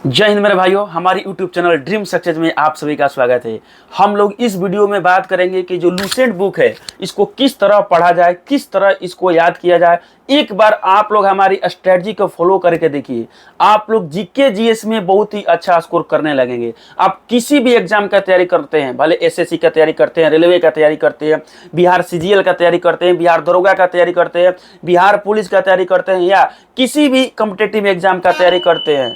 जय हिंद मेरे भाइयों, हमारी यूट्यूब चैनल ड्रीम सक्सेस में आप सभी का स्वागत है। हम लोग इस वीडियो में बात करेंगे कि जो लूसेंट बुक है इसको किस तरह पढ़ा जाए, किस तरह इसको याद किया जाए। एक बार आप लोग हमारी स्ट्रेटजी को फॉलो करके देखिए, आप लोग जीके जीएस में बहुत ही अच्छा स्कोर करने लगेंगे। आप किसी भी एग्जाम का तैयारी करते हैं, भले एसएससी का तैयारी करते हैं, रेलवे का तैयारी करते हैं, बिहार सीजीएल का तैयारी करते हैं, बिहार दरोगा का तैयारी करते हैं, बिहार पुलिस का तैयारी करते हैं, या किसी भी कॉम्पिटिटिव एग्जाम का तैयारी करते हैं,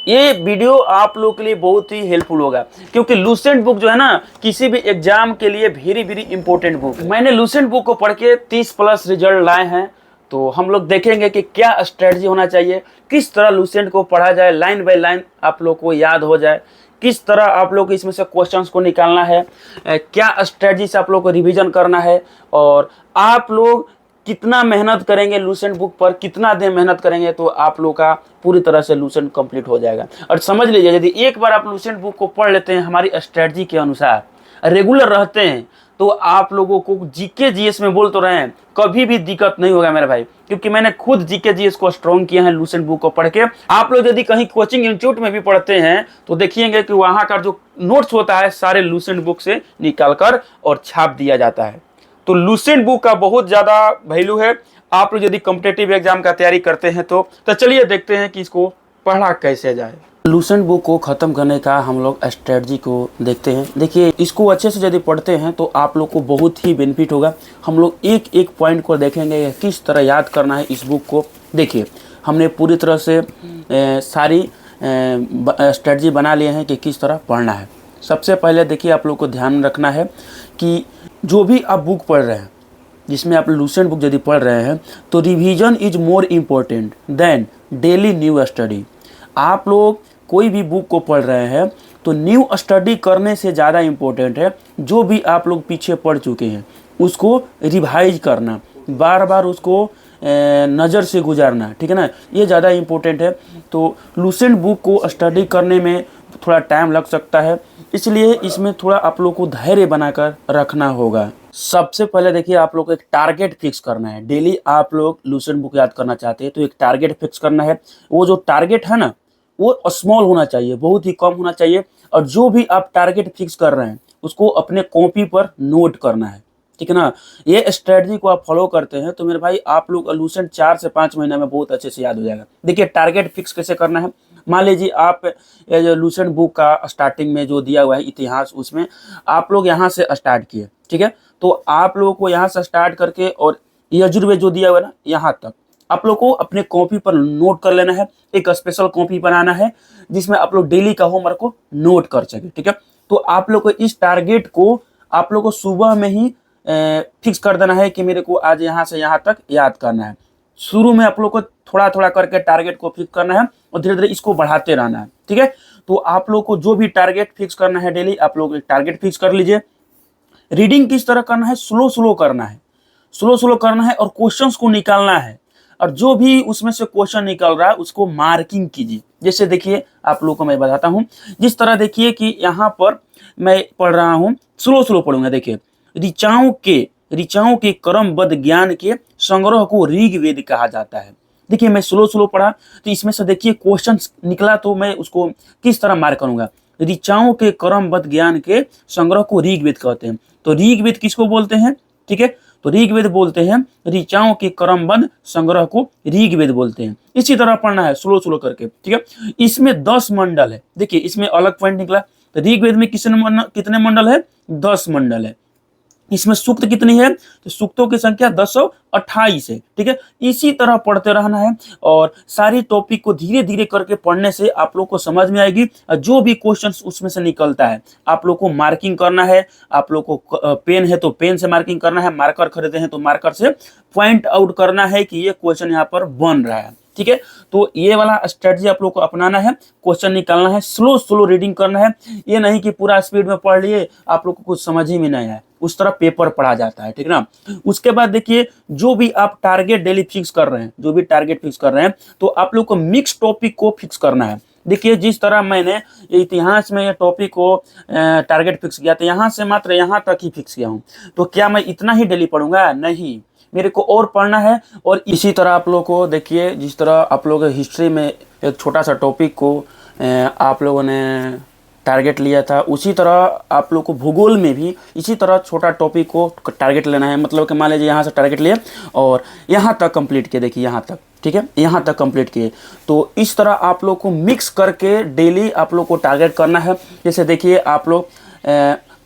ये वीडियो आप लोग के लिए बहुत ही हेल्पफुल होगा। क्योंकि लूसेंट बुक जो है ना, किसी भी एग्जाम के लिए वेरी वेरी इंपॉर्टेंट बुक। मैंने लूसेंट बुक को पढ़ के 30+ रिजल्ट लाए हैं। तो हम लोग देखेंगे कि क्या स्ट्रेटजी होना चाहिए, किस तरह लूसेंट को पढ़ा जाए, लाइन बाय लाइन आप लोग को याद हो जाए, किस तरह आप लोग को इसमें से क्वेश्चंस को निकालना है, क्या स्ट्रेटजी से आप लोग को रिवीजन करना है, और आप लोग कितना मेहनत करेंगे लूसेंट बुक पर, कितना देर मेहनत करेंगे तो आप लोग का पूरी तरह से लूसेंट कंप्लीट हो जाएगा। और समझ लीजिए, यदि एक बार आप लूसेंट बुक को पढ़ लेते हैं हमारी स्ट्रेटजी के अनुसार, रेगुलर रहते हैं, तो आप लोगों को जीके जीएस में बोल तो रहे हैं, कभी भी दिक्कत नहीं होगा मेरे भाई। क्योंकि मैंने खुद जीके जीएस को स्ट्रॉन्ग किया है लूसेंट बुक को पढ़ के। आप लोग यदि कहीं कोचिंग इंस्टीट्यूट में भी पढ़ते हैं तो देखिएंगे कि वहाँ का जो नोट्स होता है सारे लूसेंट बुक से निकाल कर और छाप दिया जाता है। तो लूसेंट बुक का बहुत ज़्यादा वैल्यू है। आप लोग यदि कॉम्पिटिटिव एग्जाम का तैयारी करते हैं तो चलिए देखते हैं कि इसको पढ़ा कैसे जाए। लूसेंट बुक को ख़त्म करने का हम लोग स्ट्रेटजी को देखते हैं। देखिए, इसको अच्छे से यदि पढ़ते हैं तो आप लोग को बहुत ही बेनिफिट होगा। हम लोग एक एक पॉइंट को देखेंगे, किस तरह याद करना है इस बुक को। देखिए, हमने पूरी तरह से सारी स्ट्रेटजी बना लिए हैं कि किस तरह पढ़ना है। सबसे पहले देखिए, आप लोग को ध्यान रखना है कि जो भी आप बुक पढ़ रहे हैं, जिसमें आप लूसेंट बुक यदि पढ़ रहे हैं, तो revision is more important then daily new study. आप लोग कोई भी बुक को पढ़ रहे हैं तो न्यू स्टडी करने से ज़्यादा इम्पोर्टेंट है जो भी आप लोग पीछे पढ़ चुके हैं उसको रिवाइज करना, बार बार उसको नज़र से गुजारना, ठीक है ना, ये ज़्यादा इम्पोर्टेंट है। तो लूसेंट बुक को स्टडी करने में थोड़ा टाइम लग सकता है, इसलिए इसमें थोड़ा आप लोग को धैर्य बनाकर रखना होगा। सबसे पहले देखिए, आप लोग को एक टारगेट फिक्स करना है। डेली आप लोग लूसेंट बुक याद करना चाहते हैं तो एक टारगेट फिक्स करना है। वो जो टारगेट है ना, वो स्मॉल होना चाहिए, बहुत ही कम होना चाहिए। और जो भी आप टारगेट फिक्स कर रहे हैं उसको अपने कॉपी पर नोट करना है, ठीक है ना। ये स्ट्रेटजी को आप फॉलो करते हैं तो मेरे भाई आप लोग लूसेंट 4 से 5 महीने में बहुत अच्छे से याद हो जाएगा। देखिए, टारगेट फिक्स कैसे करना है। मान लीजिए आप जो लूसेंट बुक का स्टार्टिंग में जो दिया हुआ है इतिहास, उसमें आप लोग यहाँ से स्टार्ट किए, ठीक है। तो आप लोगों को यहाँ से स्टार्ट करके और यजुर्वेद जो दिया हुआ है ना, यहाँ तक आप लोग को अपने कॉपी पर नोट कर लेना है। एक स्पेशल कॉपी बनाना है जिसमें आप लोग डेली का होमवर्क को नोट कर सके, ठीक है। तो आप लोग को इस टारगेट को आप लोग को सुबह में ही फिक्स कर देना है कि मेरे को आज यहाँ से यहाँ तक याद करना है। शुरू में आप लोग को थोड़ा थोड़ा करके टारगेट को फिक्स करना है और धीरे धीरे इसको बढ़ाते रहना है, ठीक है। तो आप लोग को जो भी टारगेट फिक्स करना है डेली, आप लोग टारगेट फिक्स कर लीजिए। रीडिंग किस तरह करना है, स्लो स्लो करना है, स्लो स्लो करना है और क्वेश्चंस को निकालना है। और जो भी उसमें से क्वेश्चन निकल रहा है उसको मार्किंग कीजिए। जैसे देखिए, आप लोगों को मैं बताता हूँ, जिस तरह देखिए कि यहाँ पर मैं पढ़ रहा हूँ, स्लो स्लो पढ़ूंगा। देखिए, ऋचाओं के क्रमबद्ध ज्ञान के संग्रह को ऋग्वेद कहा जाता है। देखिए, मैं स्लो स्लो पढ़ा तो इसमें से देखिए क्वेश्चन निकला, तो मैं उसको किस तरह मार्क करूंगा। ऋचाओं के क्रमबद्ध ज्ञान के संग्रह को ऋग्वेद कहते हैं। तो ऋग्वेद किसको बोलते हैं, ठीक है, तो ऋग्वेद बोलते हैं, ऋचाओं के क्रमबद्ध संग्रह को ऋग्वेद बोलते हैं। इसी तरह पढ़ना है स्लो स्लो करके, ठीक है। इसमें 10 मंडल है। देखिए, इसमें अलग पॉइंट निकला, तो ऋग्वेद में कितने मंडल है, 10 मंडल है। इसमें सूक्त कितनी है, तो सूक्तों की संख्या 1028 है, ठीक है। इसी तरह पढ़ते रहना है और सारी टॉपिक को धीरे धीरे करके पढ़ने से आप लोग को समझ में आएगी। जो भी क्वेश्चंस उसमें से निकलता है आप लोग को मार्किंग करना है। आप लोग को पेन है तो पेन से मार्किंग करना है, मार्कर खरीदे हैं तो मार्कर से पॉइंट आउट करना है कि ये क्वेश्चन यहाँ पर बन रहा है, ठीक है। तो ये वाला स्ट्रेटजी आप लोग को अपनाना है, क्वेश्चन निकालना है, स्लो स्लो रीडिंग करना है। ये नहीं कि पूरा स्पीड में पढ़ लिए, आप लोग को कुछ समझ ही में नहीं आया, उस तरह पेपर पढ़ा जाता है, ठीक है ना। उसके बाद देखिए, जो भी आप टारगेट डेली फिक्स कर रहे हैं, जो भी टारगेट फिक्स कर रहे हैं, तो आप लोग को मिक्स टॉपिक को फिक्स करना है। देखिए, जिस तरह मैंने इतिहास में ये टॉपिक को टारगेट फिक्स किया, तो यहाँ से मात्र यहाँ तक ही फिक्स किया हूँ। तो क्या मैं इतना ही डेली पढ़ूंगा? नहीं, मेरे को और पढ़ना है। और इसी तरह आप लोग को देखिए, जिस तरह आप लोग हिस्ट्री में एक छोटा सा टॉपिक को आप लोगों ने टारगेट लिया था, उसी तरह आप लोग को भूगोल में भी इसी तरह छोटा टॉपिक को टारगेट लेना है। मतलब कि मान लीजिए यहाँ से टारगेट लिए और यहाँ तक कंप्लीट किए, देखिए यहाँ तक, ठीक है, यहाँ तक कंप्लीट किए। तो इस तरह आप लोग को मिक्स करके डेली आप लोग को टारगेट करना है। जैसे देखिए आप लोग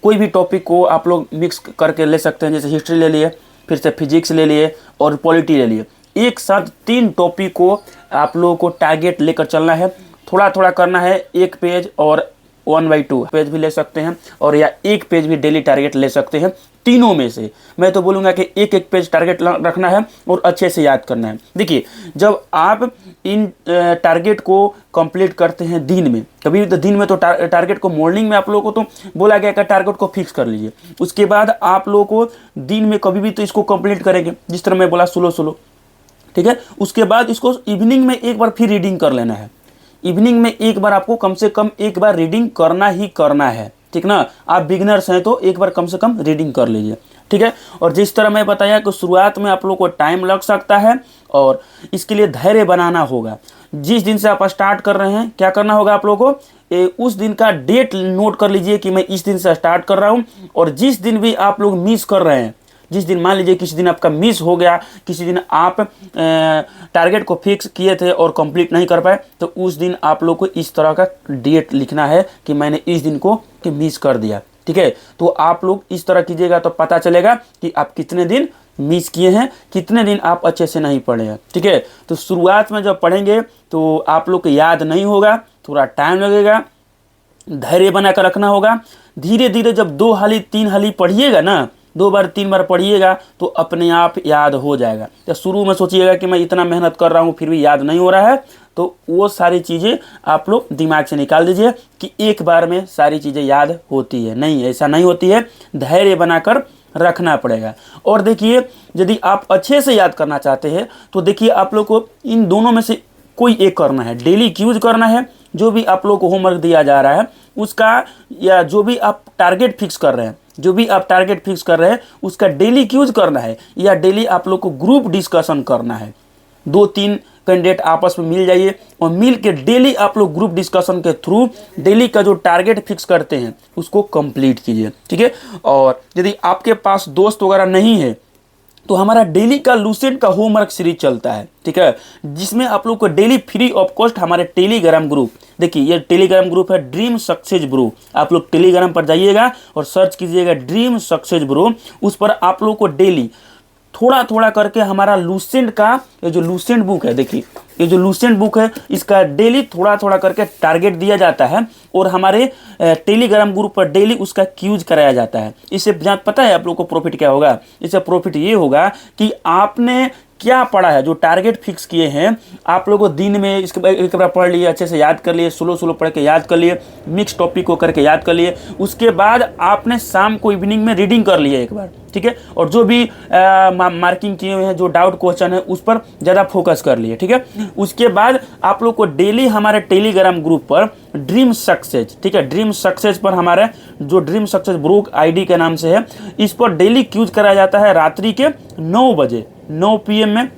कोई भी टॉपिक को आप लोग मिक्स करके ले सकते हैं। जैसे हिस्ट्री ले लिए, फिर से फिजिक्स ले लिए और पॉलिटी ले लिए। एक साथ 3 टॉपिक को आप लोगों को टारगेट लेकर चलना है। थोड़ा थोड़ा करना है, 1 पेज और 1/2 पेज भी ले सकते हैं, और या 1 पेज भी डेली टारगेट ले सकते हैं। तीनों में से मैं तो बोलूँगा कि 1-1 पेज टारगेट रखना है और अच्छे से याद करना है। देखिए जब आप इन टारगेट को कंप्लीट करते हैं दिन में, कभी तो दिन में तो टारगेट को मॉर्निंग में आप लोगों को तो बोला गया कि टारगेट को फिक्स कर लीजिए। उसके बाद आप लोगों को दिन में कभी भी तो इसको कंप्लीट करेंगे, जिस तरह मैं बोला स्लो, ठीक है। उसके बाद इसको इवनिंग में एक बार फिर रीडिंग कर लेना है। इवनिंग में एक बार आपको कम से कम एक बार रीडिंग करना ही करना है, ठीक ना। आप बिगनर्स हैं तो एक बार कम से कम रीडिंग कर लीजिए, ठीक है। और जिस तरह मैं बताया कि शुरुआत में आप लोग को टाइम लग सकता है और इसके लिए धैर्य बनाना होगा। जिस दिन से आप स्टार्ट कर रहे हैं, क्या करना होगा आप लोगों को, उस दिन का डेट नोट कर लीजिए कि मैं इस दिन से स्टार्ट कर रहा हूँ। और जिस दिन भी आप लोग मिस कर रहे हैं, जिस दिन मान लीजिए किसी दिन आपका मिस हो गया, किसी दिन आप टारगेट को फिक्स किए थे और कंप्लीट नहीं कर पाए, तो उस दिन आप लोग को इस तरह का डेट लिखना है कि मैंने इस दिन को मिस कर दिया, ठीक है। तो आप लोग इस तरह कीजिएगा तो पता चलेगा कि आप कितने दिन मिस किए हैं, कितने दिन आप अच्छे से नहीं पढ़े हैं, ठीक है। तो शुरुआत में जब पढ़ेंगे तो आप लोग को याद नहीं होगा, थोड़ा टाइम लगेगा, धैर्य बनाकर रखना होगा। धीरे धीरे जब 2 हाली 3 हाली पढ़िएगा ना, 2 बार 3 बार पढ़िएगा तो अपने आप याद हो जाएगा। तो शुरू में सोचिएगा कि मैं इतना मेहनत कर रहा हूँ फिर भी याद नहीं हो रहा है, तो वो सारी चीज़ें आप लोग दिमाग से निकाल दीजिए कि एक बार में सारी चीज़ें याद होती है। नहीं, ऐसा नहीं होती है, धैर्य बनाकर रखना पड़ेगा। और देखिए यदि आप अच्छे से याद करना चाहते हैं तो देखिए आप लोग को इन दोनों में से कोई एक करना है। डेली क्यूज करना है, जो भी आप लोग को होमवर्क दिया जा रहा है उसका, या जो भी आप टारगेट फिक्स कर रहे हैं, उसका डेली क्यूज करना है, या डेली आप लोग को ग्रुप डिस्कशन करना है। 2-3 कैंडिडेट आपस में मिल जाइए और मिल के डेली आप लोग ग्रुप डिस्कशन के थ्रू डेली का जो टारगेट फिक्स करते हैं उसको कंप्लीट कीजिए, ठीक है। और यदि आपके पास दोस्त वगैरह नहीं है तो हमारा डेली का लूसेंट का होमवर्क सीरीज चलता है, ठीक है, जिसमें आप लोग को डेली फ्री ऑफ कॉस्ट हमारे टेलीग्राम ग्रुप, देखिए ये टेलीग्राम ग्रुप है ड्रीम सक्सेस ब्रो। आप लोग टेलीग्राम पर जाइएगा और सर्च कीजिएगा ड्रीम सक्सेस ब्रो। उस पर आप लोग को डेली थोड़ा थोड़ा करके हमारा लूसेंट का ये जो लूसेंट बुक है, देखिए ये जो लूसेंट बुक है इसका डेली थोड़ा थोड़ा करके टारगेट दिया जाता है और हमारे टेलीग्राम ग्रुप पर डेली उसका क्यूज कराया जाता है। इससे पता है आप लोग को प्रॉफिट क्या होगा? इससे प्रॉफिट ये होगा कि आपने क्या पढ़ा है, जो टारगेट फिक्स किए हैं आप लोगों को दिन में इसके एक बार पढ़ लिए, अच्छे से याद कर लिए, स्लो पढ़ के याद कर लिए, मिक्स टॉपिक को करके याद कर लिए। उसके बाद आपने शाम को इवनिंग में रीडिंग कर लिए एक बार, ठीक है। और जो भी मार्किंग किए हुए हैं, जो डाउट क्वेश्चन है उस पर ज़्यादा फोकस कर लिए, ठीक है। उसके बाद आप लोग को डेली हमारे टेलीग्राम ग्रुप पर ड्रीम सक्सेस, ठीक है, ड्रीम सक्सेस पर हमारे जो ड्रीम सक्सेस ब्रो आईडी के नाम से है, इस पर डेली क्यूज कराया जाता है रात्रि के 9 बजे 9 PM में,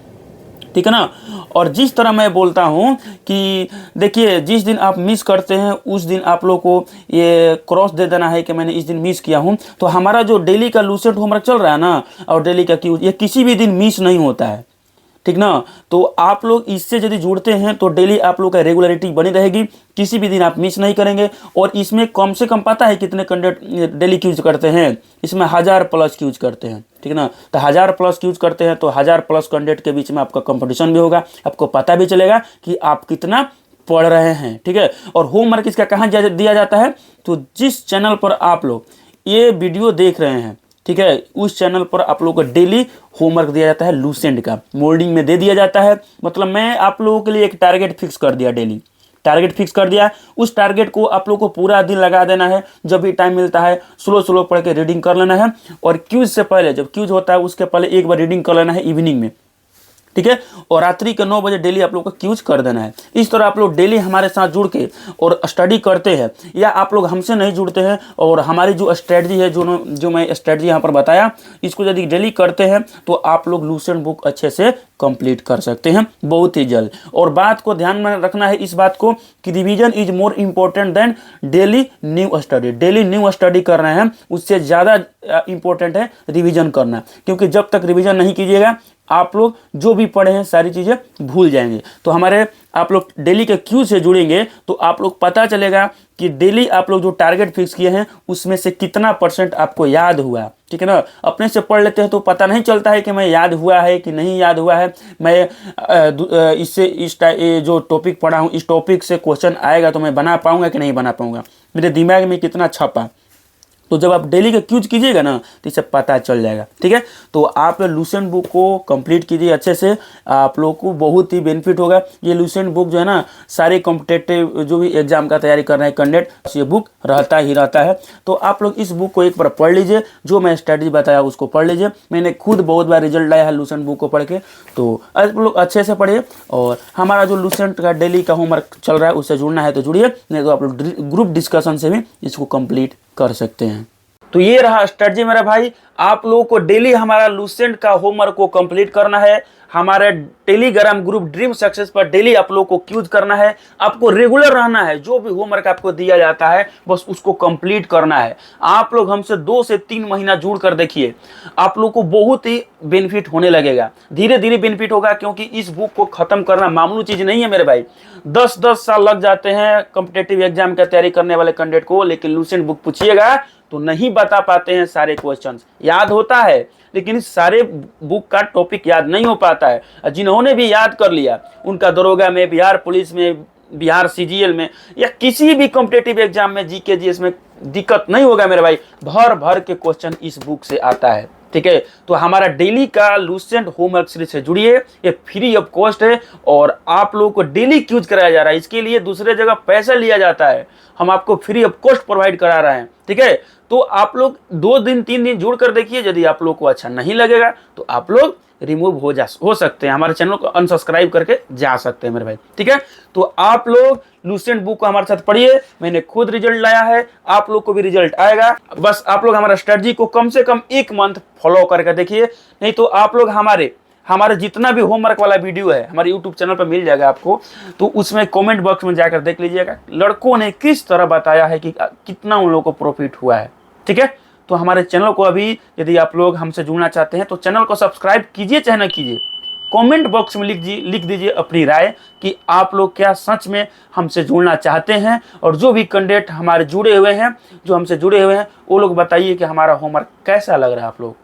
ठीक है ना। और जिस तरह मैं बोलता हूँ कि देखिए जिस दिन आप मिस करते हैं उस दिन आप लोग को ये क्रॉस दे देना है कि मैंने इस दिन मिस किया हूँ। तो हमारा जो डेली का लूसेंट होमवर्क चल रहा है ना, और डेली का क्यूज, ये किसी भी दिन मिस नहीं होता है, ठीक ना। तो आप लोग इससे यदि जुड़ते हैं तो डेली आप लोग का रेगुलरिटी बनी रहेगी, किसी भी दिन आप मिस नहीं करेंगे। और इसमें कम से कम पता है कितने कैंडिडेट डेली क्यूज करते हैं? इसमें 1000+ क्यूज करते हैं, ठीक ना। तो 1000+ क्यूज करते हैं तो 1000+ कैंडिडेट के बीच में आपका कंपटीशन भी होगा, आपको पता भी चलेगा कि आप कितना पढ़ रहे हैं, ठीक है। और होमवर्क इसका कहाँ दिया जाता है? तो जिस चैनल पर आप लोग ये वीडियो देख रहे हैं, ठीक है, उस चैनल पर आप लोगों को डेली होमवर्क दिया जाता है लूसेंट का, मोल्डिंग में दे दिया जाता है। मतलब मैं आप लोगों के लिए एक टारगेट फिक्स कर दिया, डेली टारगेट फिक्स कर दिया। उस टारगेट को आप लोगों को पूरा दिन लगा देना है, जब भी टाइम मिलता है स्लो पढ़ के रीडिंग कर लेना है। और क्यूज से पहले, जब क्यूज होता है उसके पहले एक बार रीडिंग कर लेना है इवनिंग में, ठीक है। और रात्रि के 9 बजे डेली आप लोग को क्यूज कर देना है। इस तरह आप लोग डेली हमारे साथ जुड़ के और स्टडी करते हैं, या आप लोग हमसे नहीं जुड़ते हैं और हमारी जो स्ट्रेटजी है, जो मैं स्ट्रेटजी यहाँ पर बताया, इसको यदि डेली करते हैं तो आप लोग लूसेंट बुक अच्छे से कंप्लीट कर सकते हैं बहुत ही जल्द। और बात को ध्यान में रखना है इस बात को कि revision is more important than daily new study. Daily new study करना है उससे ज़्यादा इंपॉर्टेंट है रिवीजन करना, क्योंकि जब तक रिवीजन नहीं कीजिएगा आप लोग जो भी पढ़े हैं सारी चीज़ें भूल जाएंगे। तो हमारे आप लोग डेली के क्यू से जुड़ेंगे तो आप लोग पता चलेगा कि डेली आप लोग जो टारगेट फिक्स किए हैं उसमें से कितना % आपको याद हुआ, ठीक है ना। अपने से पढ़ लेते हैं तो पता नहीं चलता है कि मैं याद हुआ है कि नहीं याद हुआ है। मैं इससे जो टॉपिक पढ़ा हूँ इस टॉपिक से क्वेश्चन आएगा तो मैं बना पाऊंगा कि नहीं बना पाऊंगा, मेरे दिमाग में कितना छपा। तो जब आप डेली का क्यूज कीजिएगा ना तो इससे पता चल जाएगा, ठीक है। तो आप लूसेंट बुक को कंप्लीट कीजिए अच्छे से, आप लोग को बहुत ही बेनिफिट होगा। ये लूसेंट बुक जो है ना सारे कॉम्पिटेटिव जो भी एग्जाम का तैयारी कर रहे हैं कैंडिडेट, ये बुक रहता ही रहता है। तो आप लोग इस बुक को एक बार पढ़ लीजिए, जो मैं स्ट्रैटेजी बताया उसको पढ़ लीजिए। मैंने खुद बहुत बार रिजल्ट लाया है लूसेंट बुक को पढ़ के। तो आप लोग अच्छे से पढ़िए और हमारा जो लूसेंट का डेली का होमवर्क चल रहा है उससे जुड़ना है तो जुड़िए, नहीं तो आप लोग ग्रुप डिस्कशन से भी इसको कंप्लीट कर सकते हैं। तो ये रहा स्ट्रेटजी मेरा भाई, आप लोगों को डेली हमारा लूसेंट का होमवर्क को कंप्लीट करना है। हमारे टेलीग्राम ग्रुप ड्रीम सक्सेस पर डेली आप लोगों को क्यूज करना है, आपको रेगुलर रहना है। जो भी होमवर्क आपको दिया जाता है बस उसको कंप्लीट करना है। आप लोग हमसे 2 से 3 महीना जुड़ कर देखिए, आप लोग को बहुत ही बेनिफिट होने लगेगा। धीरे धीरे बेनिफिट होगा, क्योंकि इस बुक को खत्म करना मामूली चीज नहीं है मेरे भाई। 10-10 साल लग जाते हैं कॉम्पिटेटिव एग्जाम का तैयारी करने वाले कैंडिडेट को, लेकिन लूसेंट बुक पूछिएगा तो नहीं बता पाते हैं सारे क्वेश्चंस। याद होता है लेकिन सारे बुक का टॉपिक याद नहीं हो पाता है। जिन्होंने भी याद कर लिया उनका दरोगा में, बिहार पुलिस में, बिहार सीजीएल में या किसी भी कॉम्पिटेटिव एग्जाम में, जीके जीएस में दिक्कत नहीं होगा मेरे भाई। भर भर के क्वेश्चन इस बुक से आता है, ठीक है। तो हमारा डेली का लूसेंट होमवर्क सीरीज से जुड़िए, ये फ्री ऑफ कॉस्ट है और आप लोगों को डेली क्यूज कराया जा रहा है। इसके लिए दूसरे जगह पैसा लिया जाता है, हम आपको फ्री ऑफ कॉस्ट प्रोवाइड करा रहे हैं, ठीक है। तो आप लोग 2 दिन 3 दिन जुड़ कर देखिए, यदि आप लोग को अच्छा नहीं लगेगा तो आप लोग रिमूव हो सकते हैं, हमारे चैनल को अनसब्सक्राइब करके जा सकते हैं मेरे भाई, ठीक है। तो आप लोग लूसेंट बुक को हमारे साथ पढ़िए, मैंने खुद रिजल्ट लाया है, आप लोग को भी रिजल्ट आएगा। बस आप लोग हमारा स्ट्रेटजी को कम से कम 1 मंथ फॉलो करके देखिए, नहीं तो आप लोग हमारे जितना भी होमवर्क वाला वीडियो है हमारे यूट्यूब चैनल पर मिल जाएगा आपको, तो उसमें कमेंट बॉक्स में जाकर देख लीजिएगा लड़कों ने किस तरह बताया है कि कितना उन लोगों को प्रॉफिट हुआ है, ठीक है। तो हमारे चैनल को अभी यदि आप लोग हमसे जुड़ना चाहते हैं तो चैनल को सब्सक्राइब कीजिए चाहे ना कीजिए, कमेंट बॉक्स में लिख दीजिए अपनी राय कि आप लोग क्या सच में हमसे जुड़ना चाहते हैं। और जो भी कैंडिडेट हमारे जुड़े हुए हैं, जो हमसे जुड़े हुए हैं, वो लोग बताइए कि हमारा होमवर्क कैसा लग रहा है आप लोग।